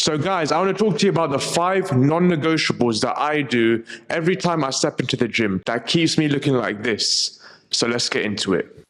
So guys, I want to talk to you about the 5 non-negotiables that I do every time I step into the gym that keeps me looking like this. So let's get into it.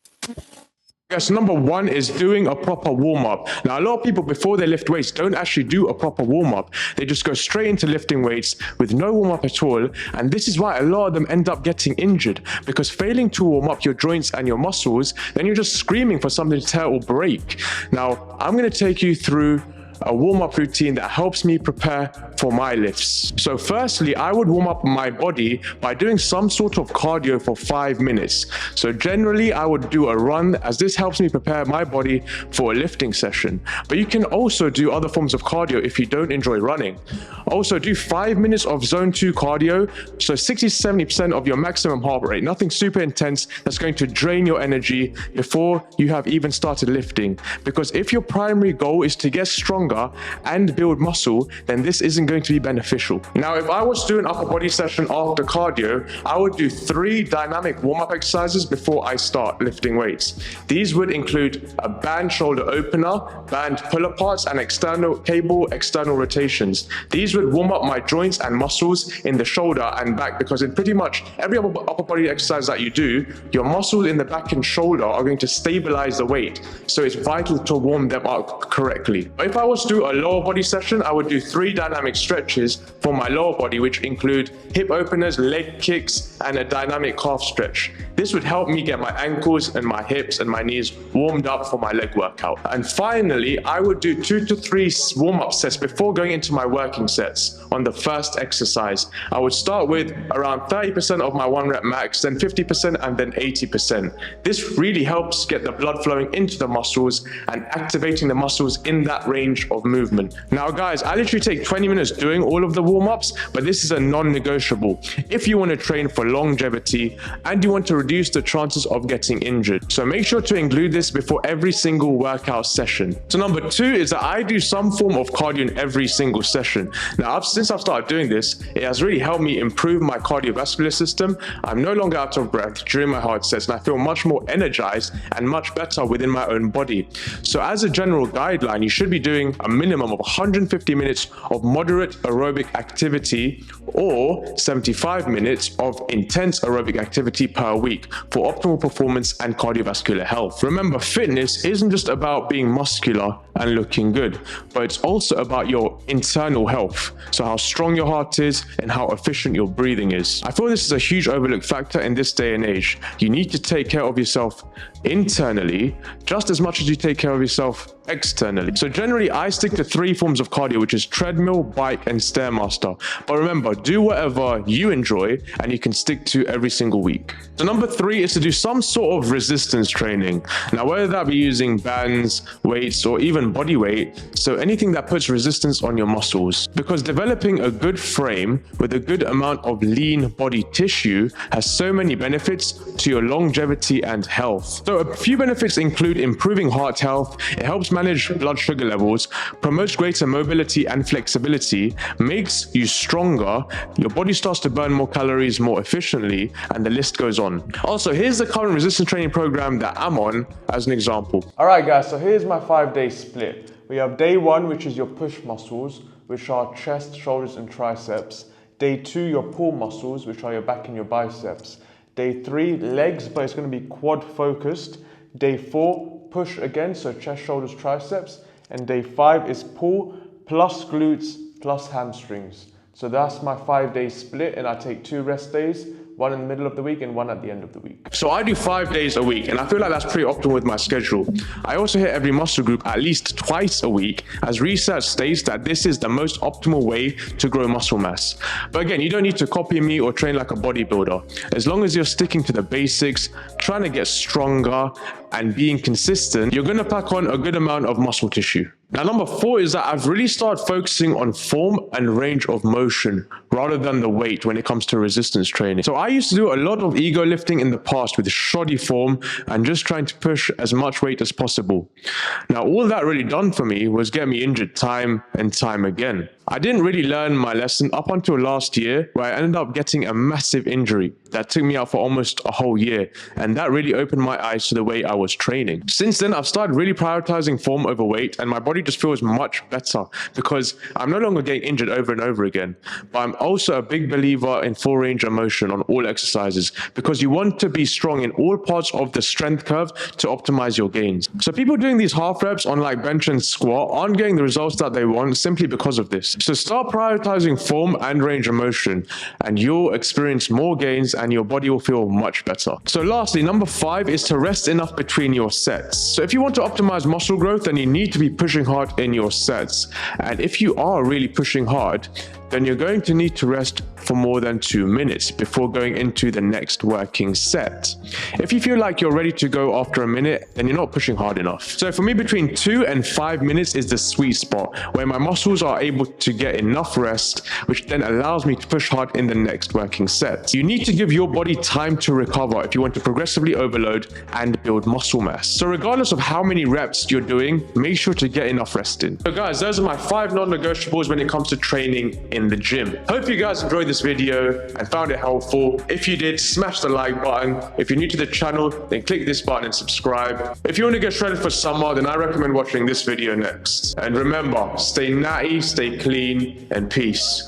Yes, number 1 is doing a proper warm-up. Now, a lot of people before they lift weights don't actually do a proper warm-up. They just go straight into lifting weights with no warm-up at all. And this is why a lot of them end up getting injured, because failing to warm up your joints and your muscles, then you're just screaming for something to tear or break. Now, I'm going to take you through a warm-up routine that helps me prepare for my lifts. So firstly, I would warm up my body by doing some sort of cardio for 5 minutes. So generally, I would do a run, as this helps me prepare my body for a lifting session. But you can also do other forms of cardio if you don't enjoy running. Also, do 5 minutes of zone 2 cardio, so 60-70% of your maximum heart rate, nothing super intense that's going to drain your energy before you have even started lifting. Because if your primary goal is to get stronger and build muscle, then this isn't going to be beneficial. Now, if I was to do an upper body session after cardio, I would do 3 dynamic warm-up exercises before I start lifting weights. These would include a band shoulder opener, band pull-aparts, and external cable external rotations. These would warm up my joints and muscles in the shoulder and back, because in pretty much every upper body exercise that you do, your muscles in the back and shoulder are going to stabilize the weight. So it's vital to warm them up correctly. But if I was to do a lower body session, I would do 3 dynamic stretches for my lower body, which include hip openers, leg kicks, and a dynamic calf stretch. This would help me get my ankles and my hips and my knees warmed up for my leg workout. And finally, I would do 2 to 3 warm-up sets before going into my working sets on the first exercise. I would start with around 30% of my 1 rep max, then 50%, and then 80%. This really helps get the blood flowing into the muscles and activating the muscles in that range of movement. Now guys, I literally take 20 minutes doing all of the warm-ups, but this is a non-negotiable if you want to train for longevity and you want to reduce the chances of getting injured. So make sure to include this before every single workout session. So number 2 is that I do some form of cardio in every single session. Now since I've started doing this, it has really helped me improve my cardiovascular system. I'm no longer out of breath during my hard sets, and I feel much more energized and much better within my own body. So as a general guideline, you should be doing a minimum of 150 minutes of moderate aerobic activity or 75 minutes of intense aerobic activity per week for optimal performance and cardiovascular health. Remember, fitness isn't just about being muscular and looking good, but it's also about your internal health. So how strong your heart is and how efficient your breathing is. I feel this is a huge overlooked factor in this day and age. You need to take care of yourself internally just as much as you take care of yourself externally. So generally, I stick to 3 forms of cardio, which is treadmill, bike, and Stairmaster. But remember, do whatever you enjoy and you can stick to every single week. So number 3 is to do some sort of resistance training. Now, whether that be using bands, weights, or even body weight, so anything that puts resistance on your muscles. Because developing a good frame with a good amount of lean body tissue has so many benefits to your longevity and health. So a few benefits include improving heart health, it helps manage blood sugar levels, promotes greater mobility and flexibility, makes you stronger, your body starts to burn more calories more efficiently, and the list goes on. Also, here's the current resistance training program that I'm on as an example. Alright guys, so here's my 5-day split. We have day 1, which is your push muscles, which are chest, shoulders, and triceps. Day 2, your pull muscles, which are your back and your biceps. Day 3, legs, but it's going to be quad focused. Day 4, push again, so chest, shoulders, triceps. And day 5 is pull plus glutes plus hamstrings. So that's my 5-day split, and I take 2 rest days, 1 in the middle of the week and 1 at the end of the week. So I do 5 days a week, and I feel like that's pretty optimal with my schedule. I also hit every muscle group at least twice a week, as research states that this is the most optimal way to grow muscle mass. But again, you don't need to copy me or train like a bodybuilder. As long as you're sticking to the basics, trying to get stronger, and being consistent, you're going to pack on a good amount of muscle tissue. Now, number 4 is that I've really started focusing on form and range of motion rather than the weight when it comes to resistance training. So I used to do a lot of ego lifting in the past with shoddy form and just trying to push as much weight as possible. Now, all that really done for me was get me injured time and time again. I didn't really learn my lesson up until last year, where I ended up getting a massive injury that took me out for almost a whole year, and that really opened my eyes to the way I was training. Since then, I've started really prioritizing form over weight, and my body just feels much better because I'm no longer getting injured over and over again. But I'm also a big believer in full range of motion on all exercises because you want to be strong in all parts of the strength curve to optimize your gains. So people doing these half reps on like bench and squat aren't getting the results that they want simply because of this. So start prioritizing form and range of motion, and you'll experience more gains and your body will feel much better. So lastly, number 5 is to rest enough between your sets. So if you want to optimize muscle growth, then you need to be pushing hard in your sets. And if you are really pushing hard, then you're going to need to rest for more than 2 minutes before going into the next working set. If you feel like you're ready to go after a minute, then you're not pushing hard enough. So for me, between 2 and 5 minutes is the sweet spot where my muscles are able to get enough rest, which then allows me to push hard in the next working set. You need to give your body time to recover if you want to progressively overload and build muscle mass. So regardless of how many reps you're doing, make sure to get enough rest in. So guys, those are my 5 non-negotiables when it comes to training in the gym. Hope you guys enjoyed this video and found it helpful. If you did, smash the like button. If you're new to the channel, then click this button and subscribe. If you want to get shredded for summer, then I recommend watching this video next. And remember, stay natty, stay clean, and peace.